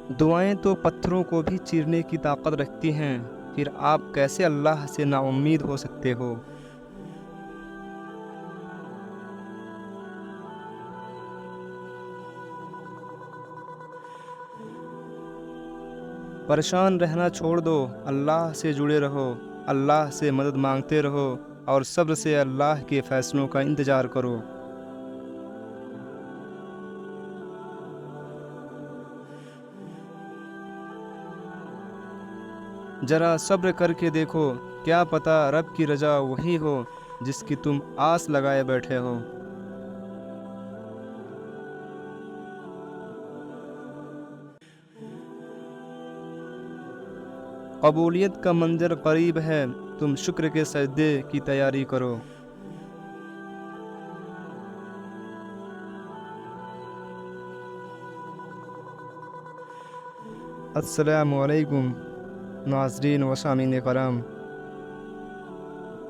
دعائیں تو پتھروں کو بھی چیرنے کی طاقت رکھتی ہیں، پھر آپ کیسے اللہ سے نا امید ہو سکتے ہو؟ پریشان رہنا چھوڑ دو، اللہ سے جڑے رہو، اللہ سے مدد مانگتے رہو اور صبر سے اللہ کے فیصلوں کا انتظار کرو۔ ذرا صبر کر کے دیکھو، کیا پتہ رب کی رضا وہی ہو جس کی تم آس لگائے بیٹھے ہو۔ قبولیت کا منظر قریب ہے، تم شکر کے سجدے کی تیاری کرو۔ السلام علیکم ناظرین و سامعین کرام،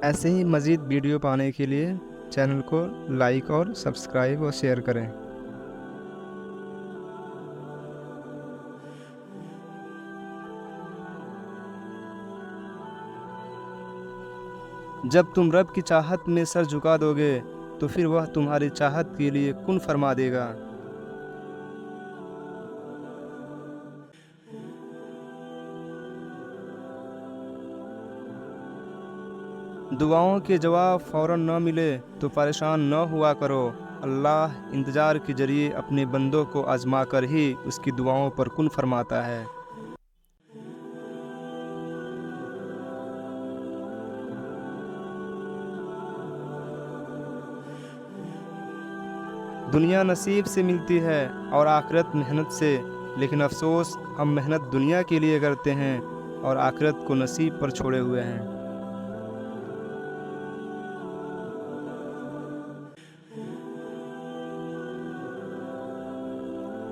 ایسے ہی مزید ویڈیو پانے کے لیے چینل کو لائک اور سبسکرائب اور شیئر کریں۔ جب تم رب کی چاہت میں سر جھکا دو گے تو پھر وہ تمہاری چاہت کے لیے کن فرما دے گا۔ دعاؤں کے جواب فوراً نہ ملے تو پریشان نہ ہوا کرو، اللہ انتظار کے ذریعے اپنے بندوں کو آزما کر ہی اس کی دعاؤں پر کن فرماتا ہے۔ دنیا نصیب سے ملتی ہے اور آخرت محنت سے، لیکن افسوس ہم محنت دنیا کے لیے کرتے ہیں اور آخرت کو نصیب پر چھوڑے ہوئے ہیں۔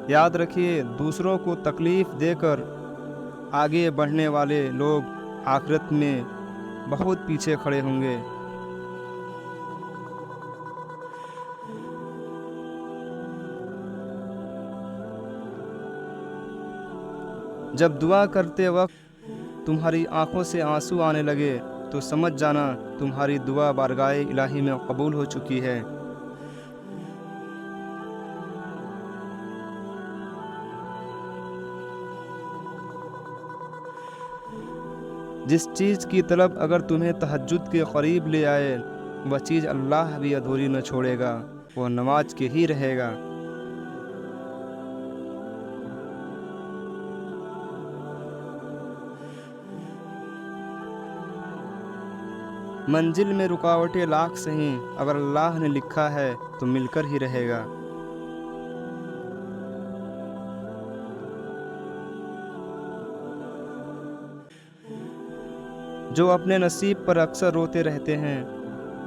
یاد رکھیے، دوسروں کو تکلیف دے کر آگے بڑھنے والے لوگ آخرت میں بہت پیچھے کھڑے ہوں گے۔ جب دعا کرتے وقت تمہاری آنکھوں سے آنسو آنے لگے تو سمجھ جانا تمہاری دعا بارگاہ الہی میں قبول ہو چکی ہے۔ جس چیز کی طلب اگر تمہیں تہجد کے قریب لے آئے، وہ چیز اللہ بھی ادھوری نہ چھوڑے گا، وہ نماز کے ہی رہے گا۔ منزل میں رکاوٹیں لاکھ سہیں، اگر اللہ نے لکھا ہے تو مل کر ہی رہے گا۔ جو اپنے نصیب پر اکثر روتے رہتے ہیں،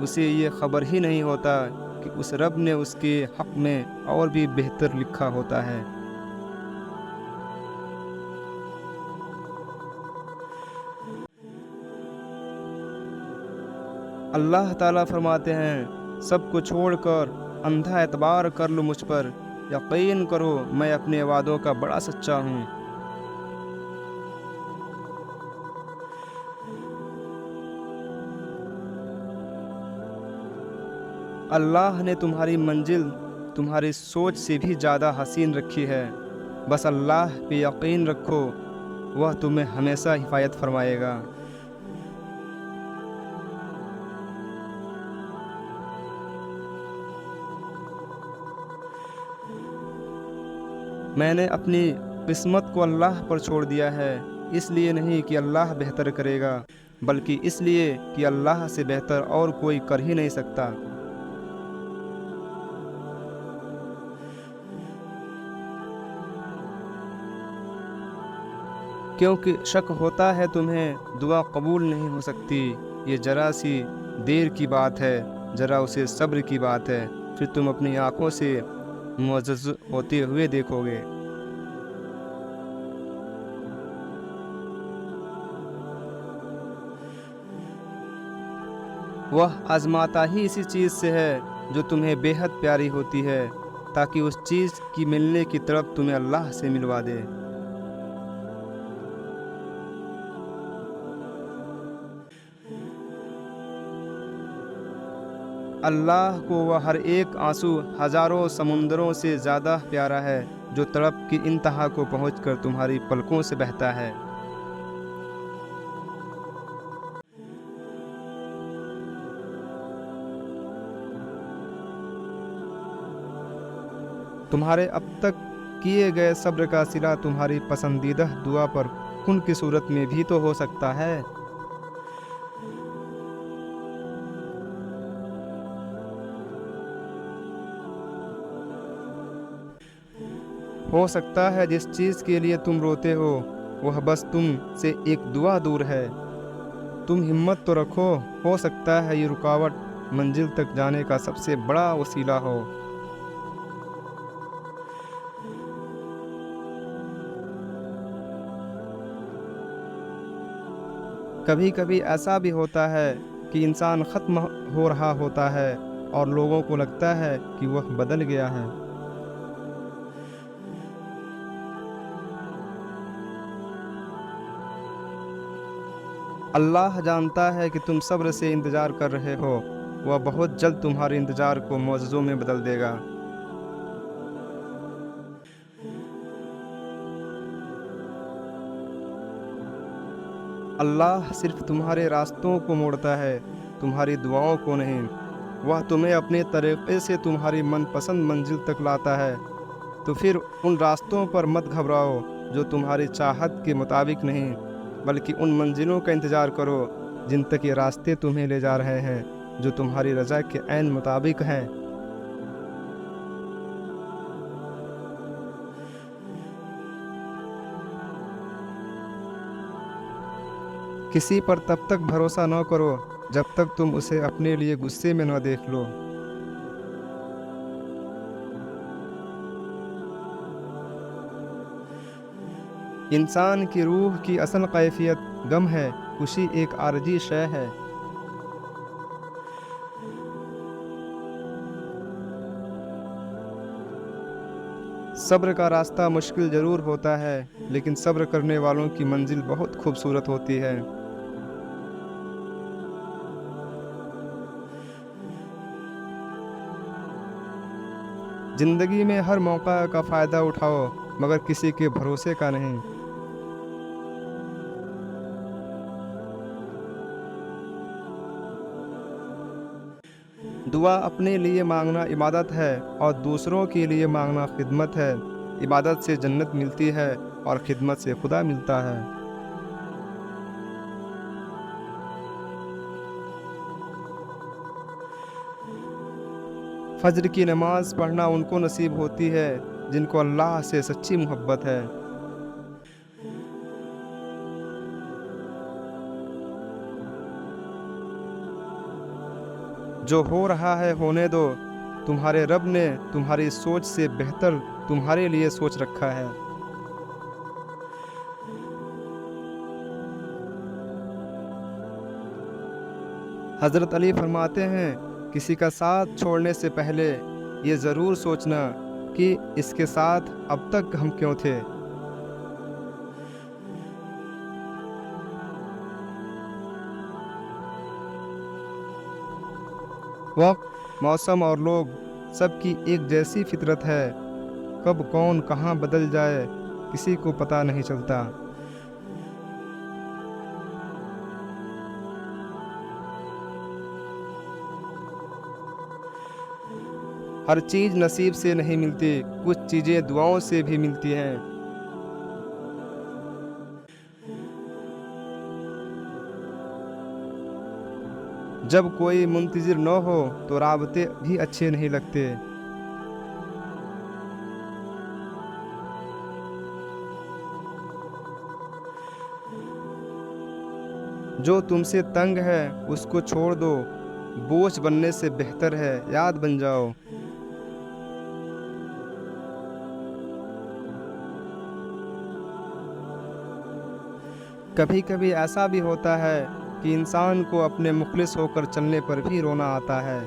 اسے یہ خبر ہی نہیں ہوتا کہ اس رب نے اس کے حق میں اور بھی بہتر لکھا ہوتا ہے۔ اللہ تعالیٰ فرماتے ہیں، سب کو چھوڑ کر اندھا اعتبار کر لو مجھ پر، یقین کرو میں اپنے وعدوں کا بڑا سچا ہوں۔ اللہ نے تمہاری منزل تمہاری سوچ سے بھی زیادہ حسین رکھی ہے، بس اللہ پہ یقین رکھو، وہ تمہیں ہمیشہ حفاظت فرمائے گا۔ میں نے اپنی قسمت کو اللہ پر چھوڑ دیا ہے، اس لیے نہیں کہ اللہ بہتر کرے گا، بلکہ اس لیے کہ اللہ سے بہتر اور کوئی کر ہی نہیں سکتا۔ کیونکہ شک ہوتا ہے تمہیں دعا قبول نہیں ہو سکتی، یہ ذرا سی دیر کی بات ہے، ذرا اسے صبر کی بات ہے، پھر تم اپنی آنکھوں سے معزز ہوتے ہوئے دیکھو گے۔ وہ آزماتا ہی اسی چیز سے ہے جو تمہیں بے حد پیاری ہوتی ہے، تاکہ اس چیز کی ملنے کی طرف تمہیں اللہ سے ملوا دے۔ اللہ کو وہ ہر ایک آنسو ہزاروں سمندروں سے زیادہ پیارا ہے جو تڑپ کی انتہا کو پہنچ کر تمہاری پلکوں سے بہتا ہے۔ تمہارے اب تک کیے گئے صبر کا صلہ تمہاری پسندیدہ دعا پر کن کی صورت میں بھی تو ہو سکتا ہے۔ ہو سکتا ہے جس چیز کے لیے تم روتے ہو وہ بس تم سے ایک دعا دور ہے۔ تم ہمت تو رکھو، ہو سکتا ہے یہ رکاوٹ منزل تک جانے کا سب سے بڑا وسیلہ ہو۔ کبھی کبھی ایسا بھی ہوتا ہے کہ انسان ختم ہو رہا ہوتا ہے اور لوگوں کو لگتا ہے کہ وہ بدل گیا ہے۔ اللہ جانتا ہے کہ تم صبر سے انتظار کر رہے ہو، وہ بہت جلد تمہارے انتظار کو معجزوں میں بدل دے گا۔ اللہ صرف تمہارے راستوں کو موڑتا ہے، تمہاری دعاؤں کو نہیں۔ وہ تمہیں اپنے طریقے سے تمہاری من پسند منزل تک لاتا ہے، تو پھر ان راستوں پر مت گھبراؤ جو تمہاری چاہت کے مطابق نہیں، بلکہ ان منزلوں کا انتظار کرو جن تک یہ راستے تمہیں لے جا رہے ہیں، جو تمہاری رضا کے عین مطابق ہیں۔ کسی پر تب تک بھروسہ نہ کرو جب تک تم اسے اپنے لیے غصے میں نہ دیکھ لو۔ انسان کی روح کی اصل کیفیت غم ہے، خوشی ایک عارضی شے ہے۔ صبر کا راستہ مشکل ضرور ہوتا ہے، لیکن صبر کرنے والوں کی منزل بہت خوبصورت ہوتی ہے۔ زندگی میں ہر موقع کا فائدہ اٹھاؤ، مگر کسی کے بھروسے کا نہیں۔ دعا اپنے لیے مانگنا عبادت ہے اور دوسروں کے لیے مانگنا خدمت ہے۔ عبادت سے جنت ملتی ہے اور خدمت سے خدا ملتا ہے۔ فجر کی نماز پڑھنا ان کو نصیب ہوتی ہے جن کو اللہ سے سچی محبت ہے۔ جو ہو رہا ہے ہونے دو، تمہارے رب نے تمہاری سوچ سے بہتر تمہارے لیے سوچ رکھا ہے۔ حضرت علی فرماتے ہیں، کسی کا ساتھ چھوڑنے سے پہلے یہ ضرور سوچنا کہ اس کے ساتھ اب تک ہم کیوں تھے۔ وقت، موسم اور لوگ سب کی ایک جیسی فطرت ہے، کب کون کہاں بدل جائے کسی کو پتہ نہیں چلتا۔ ہر چیز نصیب سے نہیں ملتی، کچھ چیزیں دعاؤں سے بھی ملتی ہیں۔ جب کوئی منتظر نہ ہو تو رابطے بھی اچھے نہیں لگتے۔ جو تم سے تنگ ہے اس کو چھوڑ دو، بوجھ بننے سے بہتر ہے یاد بن جاؤ۔ کبھی کبھی ایسا بھی ہوتا ہے کہ انسان کو اپنے مخلص ہو کر چلنے پر بھی رونا آتا ہے۔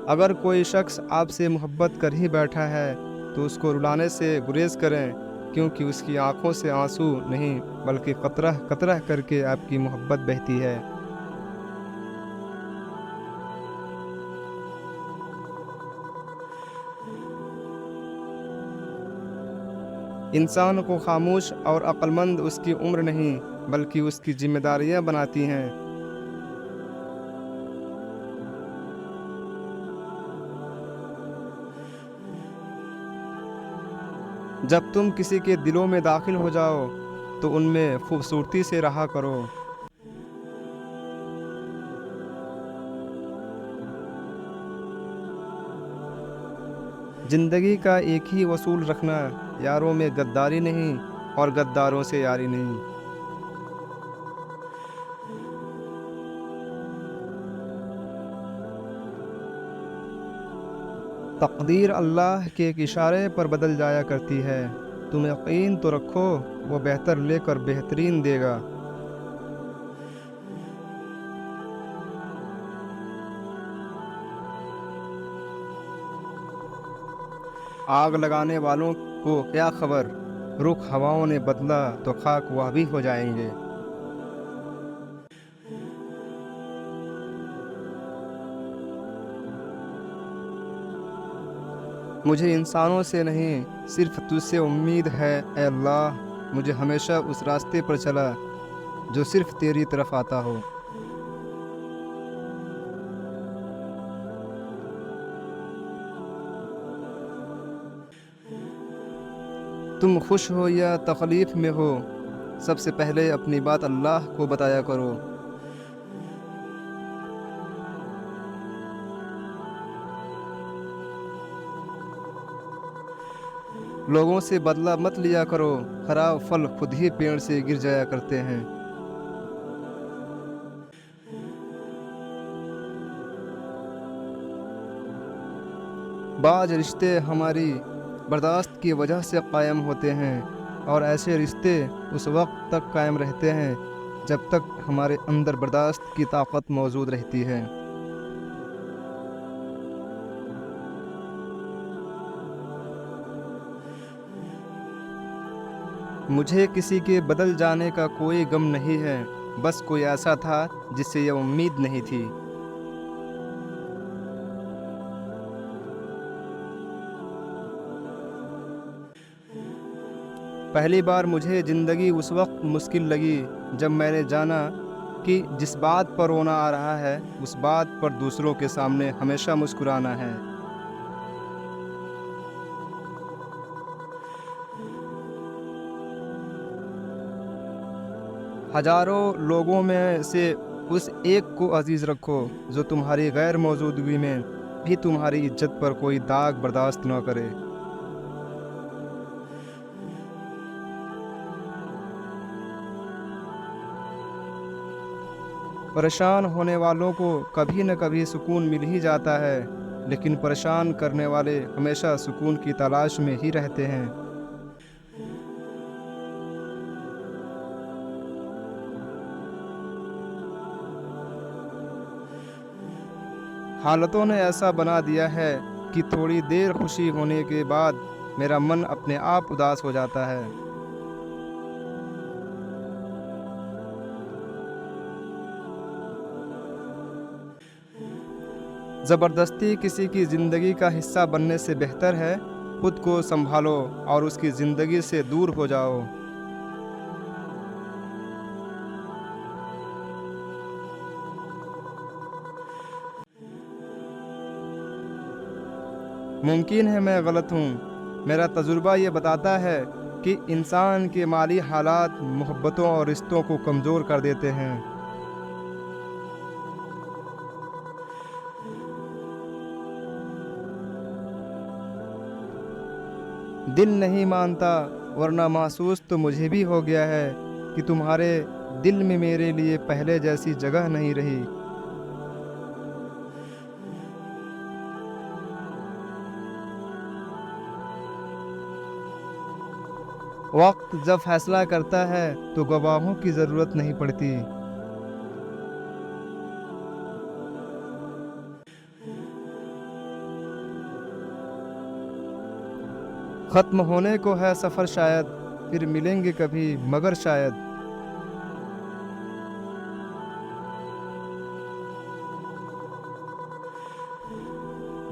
اگر کوئی شخص آپ سے محبت کر ہی بیٹھا ہے تو اس کو رلانے سے گریز کریں، کیونکہ اس کی آنکھوں سے آنسو نہیں بلکہ قطرہ قطرہ کر کے آپ کی محبت بہتی ہے۔ انسان کو خاموش اور عقل مند اس کی عمر نہیں بلکہ اس کی ذمہ داریاں بناتی ہیں۔ جب تم کسی کے دلوں میں داخل ہو جاؤ تو ان میں خوبصورتی سے رہا کرو۔ زندگی کا ایک ہی اصول رکھنا، یاروں میں غداری نہیں اور غداروں سے یاری نہیں۔ تقدیر اللہ کے ایک اشارے پر بدل جایا کرتی ہے، تم یقین تو رکھو وہ بہتر لے کر بہترین دے گا۔ آگ لگانے والوں کو کیا خبر، رخ ہواؤں نے بدلا تو خاک وہ بھی ہو جائیں گے۔ مجھے انسانوں سے نہیں صرف تجھ سے امید ہے اے اللہ، مجھے ہمیشہ اس راستے پر چلا جو صرف تیری طرف آتا ہو۔ تم خوش ہو یا تکلیف میں ہو، سب سے پہلے اپنی بات اللہ کو بتایا کرو۔ لوگوں سے بدلہ مت لیا کرو، خراب پھل خود ہی پیڑ سے گر جایا کرتے ہیں۔ بعض رشتے ہماری برداشت کی وجہ سے قائم ہوتے ہیں، اور ایسے رشتے اس وقت تک قائم رہتے ہیں جب تک ہمارے اندر برداشت کی طاقت موجود رہتی ہے۔ مجھے کسی کے بدل جانے کا کوئی غم نہیں ہے، بس کوئی ایسا تھا جس سے یہ امید نہیں تھی۔ پہلی بار مجھے زندگی اس وقت مشکل لگی جب میں نے جانا کہ جس بات پر رونا آ رہا ہے اس بات پر دوسروں کے سامنے ہمیشہ مسکرانا ہے۔ ہزاروں لوگوں میں سے اس ایک کو عزیز رکھو جو تمہاری غیر موجودگی میں بھی تمہاری عزت پر کوئی داغ برداشت نہ کرے۔ پریشان ہونے والوں کو کبھی نہ کبھی سکون مل ہی جاتا ہے، لیکن پریشان کرنے والے ہمیشہ سکون کی تلاش میں ہی رہتے ہیں۔ حالتوں نے ایسا بنا دیا ہے کہ تھوڑی دیر خوشی ہونے کے بعد میرا من اپنے آپ اداس ہو جاتا ہے۔ زبردستی کسی کی زندگی کا حصہ بننے سے بہتر ہے خود کو سنبھالو اور اس کی زندگی سے دور ہو جاؤ۔ ممکن ہے میں غلط ہوں، میرا تجربہ یہ بتاتا ہے کہ انسان کے مالی حالات محبتوں اور رشتوں کو کمزور کر دیتے ہیں۔ دل نہیں مانتا، ورنہ محسوس تو مجھے بھی ہو گیا ہے کہ تمہارے دل میں میرے لیے پہلے جیسی جگہ نہیں رہی۔ وقت جب فیصلہ کرتا ہے تو گواہوں کی ضرورت نہیں پڑتی۔ ختم ہونے کو ہے سفر شاید، پھر ملیں گے کبھی مگر شاید۔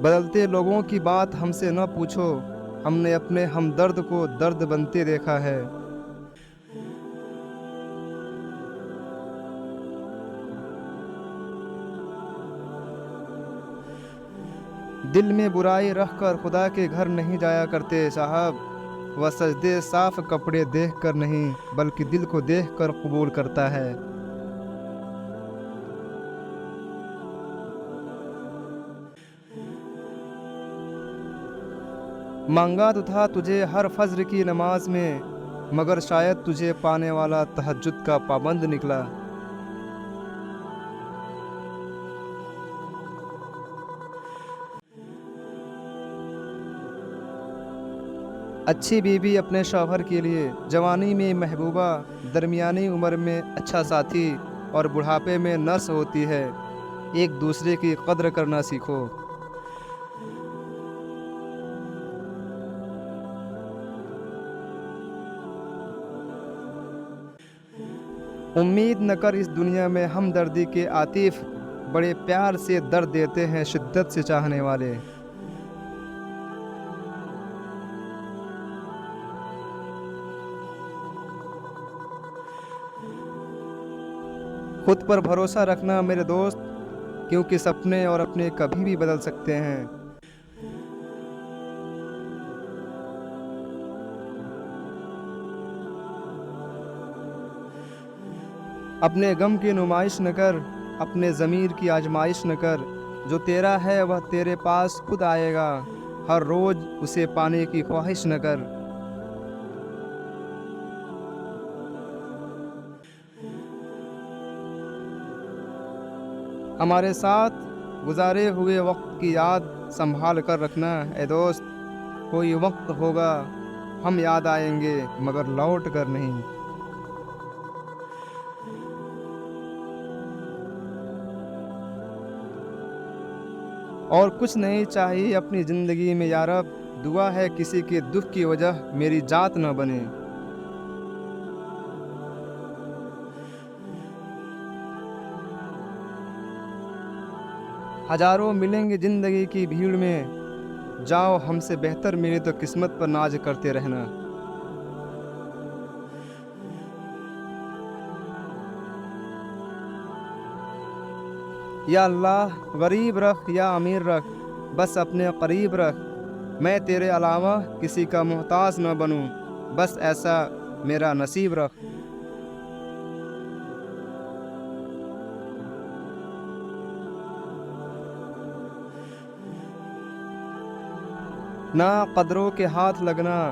بدلتے لوگوں کی بات ہم سے نہ پوچھو، ہم نے اپنے ہمدرد کو درد بنتے دیکھا ہے۔ دل میں برائی رکھ کر خدا کے گھر نہیں جایا کرتے صاحب، وہ سجدے صاف کپڑے دیکھ کر نہیں بلکہ دل کو دیکھ کر قبول کرتا ہے۔ مانگا تو تھا تجھے ہر فجر کی نماز میں، مگر شاید تجھے پانے والا تہجد کا پابند نکلا۔ اچھی بیوی اپنے شوہر کے لیے، جوانی میں محبوبہ، درمیانی عمر میں اچھا ساتھی اور بڑھاپے میں نرس ہوتی ہے۔ ایک دوسرے کی قدر کرنا سیکھو۔ امید نہ کر اس دنیا میں ہمدردی کے عاطف، بڑے پیار سے درد دیتے ہیں شدت سے چاہنے والے۔ خود پر بھروسہ رکھنا میرے دوست، کیونکہ سپنے اور اپنے کبھی بھی بدل سکتے ہیں۔ اپنے غم کی نمائش نہ کر، اپنے ضمیر کی آزمائش نہ کر، جو تیرا ہے وہ تیرے پاس خود آئے گا، ہر روز اسے پانے کی خواہش نہ کر۔ ہمارے ساتھ گزارے ہوئے وقت کی یاد سنبھال کر رکھنا اے دوست، کوئی وقت ہوگا ہم یاد آئیں گے مگر لوٹ کر نہیں۔ اور کچھ نہیں چاہیے اپنی زندگی میں یا رب، دعا ہے کسی کے دکھ کی وجہ میری ذات نہ بنے۔ ہزاروں ملیں گے زندگی کی بھیڑ میں، جاؤ ہم سے بہتر ملے تو قسمت پر ناز کرتے رہنا۔ یا اللہ غریب رکھ یا امیر رکھ، بس اپنے قریب رکھ، میں تیرے علاوہ کسی کا محتاج نہ بنوں، بس ایسا میرا نصیب رکھ۔ نہ قدروں کے ہاتھ لگنا،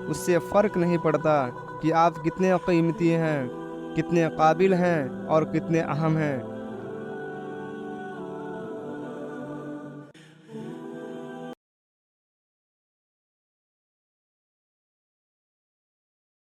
اس سے فرق نہیں پڑتا کہ آپ کتنے قیمتی ہیں، کتنے قابل ہیں اور کتنے اہم ہیں۔